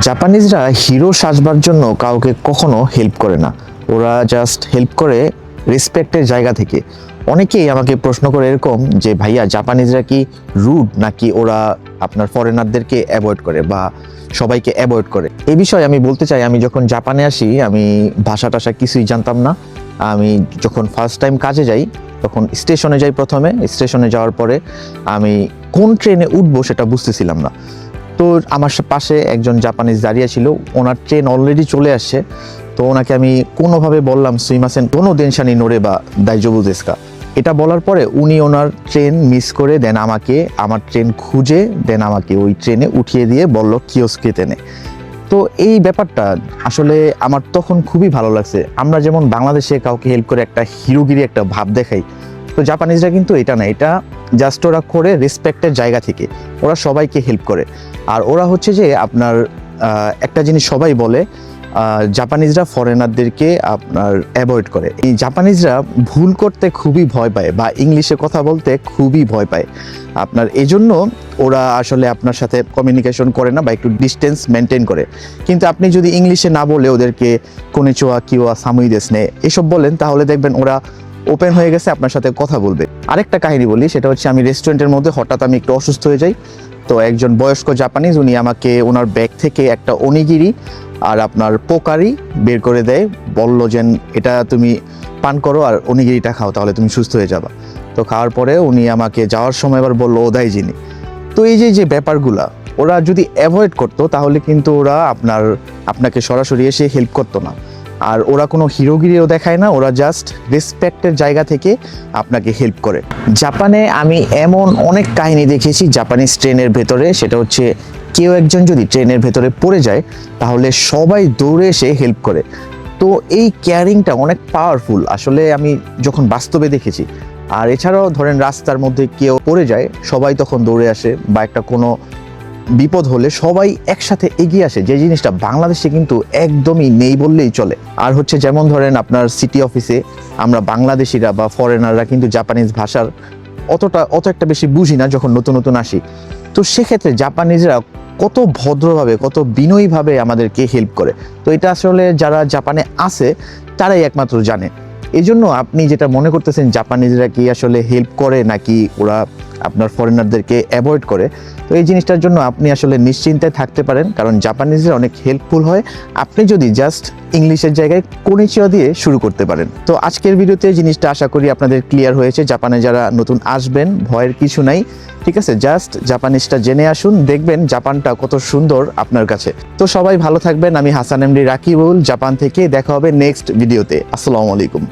জাপানিজরা hero সাজবার জন্য কাউকে কখনো হেল্প করে না, ওরা জাস্ট হেল্প করে রেসপেক্টের জায়গা থেকে। অনেকেই আমাকে প্রশ্ন করে এরকম যে ভাইয়া জাপানিজরা কি রুড নাকি ওরা আপনার ফরেনারদেরকে অ্যাভয়েড করে বা সবাইকে অ্যাভয়েড করে। এই বিষয়ে আমি বলতে চাই, আমি যখন জাপানে আসি আমি ভাষা টাষা কিছুই জানতাম না। আমি যখন ফার্স্ট টাইম কাজে যাই তখন স্টেশনে যাই, প্রথমে স্টেশনে যাওয়ার পরে আমি কোন ট্রেনে উঠবো সেটা বুঝতেছিলাম না। তো আমার পাশে একজন জাপানিজ দাঁড়িয়ে ছিল, ওনার ট্রেন অলরেডি চলে আসছে। তো ওনাকে আমি কোনোভাবে বললাম সুইমাসেন কোনো দেনশানি নোরে বা দাইজবু দেস্কা, এটা বলার পরে উনি ওনার ট্রেন মিস করে দেন আমাকে, আমার ট্রেন খুঁজে দেন আমাকে ওই ট্রেনে উঠিয়ে দিয়ে বলল কিওস্কে টেনে। তো এই ব্যাপারটা আসলে আমার তখন খুবই ভালো লাগছে। আমরা যেমন বাংলাদেশে কাউকে হেল্প করে একটা হিরোগিরি একটা ভাব দেখাই, তো জাপানিজরা কিন্তু এটা না, এটা জাস্ট ওরা করে রেসপেক্টের জায়গা থেকে ওরা সবাইকে হেল্প করে। আর ওরা হচ্ছে যে আপনার একটা জিনিস সবাই বলে, জাপানিজরা ফরেনারদেরকে আপনার অ্যাভয়েড করে। এই জাপানিজরা ভুল করতে খুবই ভয় পায় বা ইংলিশে কথা বলতে খুবই ভয় পায় আপনার, এজন্য ওরা আসলে আপনার সাথে কমিউনিকেশন করে না বা একটু ডিস্টেন্স মেনটেন করে। কিন্তু আপনি যদি ইংলিশে না বলে ওদেরকে কোনিচিওয়া কিওয়া সামুই দেসনে এসব বলেন, তাহলে দেখবেন ওরা ওপেন হয়ে গেছে আপনার সাথে কথা বলবে। আরেকটা কাহিনী বলি, সেটা হচ্ছে আমি রেস্টুরেন্টের মধ্যে হঠাৎ আমি একটু অসুস্থ হয়ে যাই। তো একজন বয়স্ক জাপানিজ উনি আমাকে ওনার ব্যাগ থেকে একটা অনিগিরি আর আপনার পোকারি বের করে দেয়, বলল যে এটা তুমি পান করো আর অনিগিরিটা খাও, তাহলে তুমি সুস্থ হয়ে যাবা। তো খাওয়ার পরে উনি আমাকে যাওয়ার সময় আবার বললো ওদাই জিনি। তো এই যে ব্যাপারগুলা ওরা যদি অ্যাভয়েড করতো তাহলে কিন্তু ওরা আপনাকে সরাসরি এসে হেল্প করতো না। আর ওরা কোনো হিরোগিরিও দেখায় না, ওরা জাস্ট রেসপেক্টের জায়গা থেকে আপনাকে হেল্প করে। জাপানে আমি এমন অনেক কাহিনী দেখেছি জাপানিজ ট্রেনের ভেতরে, সেটা হচ্ছে কেউ একজন যদি ট্রেনের ভেতরে পড়ে যায় তাহলে সবাই দৌড়ে এসে হেল্প করে। তো এই কেয়ারিংটা অনেক পাওয়ারফুল আসলে, আমি যখন বাস্তবে দেখেছি। আর এছাড়াও ধরেন রাস্তার মধ্যে কেউ পড়ে যায়, সবাই তখন দৌড়ে আসে, বা একটা কোনো বিপদ হলে সবাই একসাথে এগিয়ে আসে, যে জিনিসটা বাংলাদেশে কিন্তু একদমই নেই বললেই চলে। আর হচ্ছে যেমন ধরেন আপনার সিটি অফিসে আমরা বাংলাদেশিরা বা ফরেনাররা কিন্তু জাপানিজ ভাষার অত একটা বেশি বুঝি না যখন নতুন নতুন আসি। তো সেক্ষেত্রে জাপানিজরা কত ভদ্রভাবে কত বিনয়ীভাবে আমাদেরকে হেল্প করে। তো এটা আসলে যারা জাপানে আছে তারাই একমাত্র জানে। এই জন্য আপনি যেটা মনে করতেছেন জাপানিজরা কি আসলে হেল্প করে নাকি ওরা আপনার ফরেনারদেরকে অ্যাভয়েড করে, তো এই জিনিসটার জন্য আপনি আসলে নিশ্চিন্তায় থাকতে পারেন, কারণ জাপানিজরা অনেক হেল্পফুল হয় আপনি যদি জাস্ট ইংলিশের জায়গায় কোনিচিওয়া দিয়ে শুরু করতে পারেন। তো আজকের ভিডিওতে জিনিসটা আশা করি আপনাদের ক্লিয়ার হয়েছে। জাপানে যারা নতুন আসবেন ভয়ের কিছু নাই, ঠিক আছে, জাস্ট জাপানিজটা জেনে আসুন, দেখবেন জাপানটা কত সুন্দর আপনার কাছে। তো সবাই ভালো থাকবেন, আমি হাসান এমডি রাকিবুল জাপান থেকে, দেখা হবে নেক্সট ভিডিওতে। আসসালামু আলাইকুম।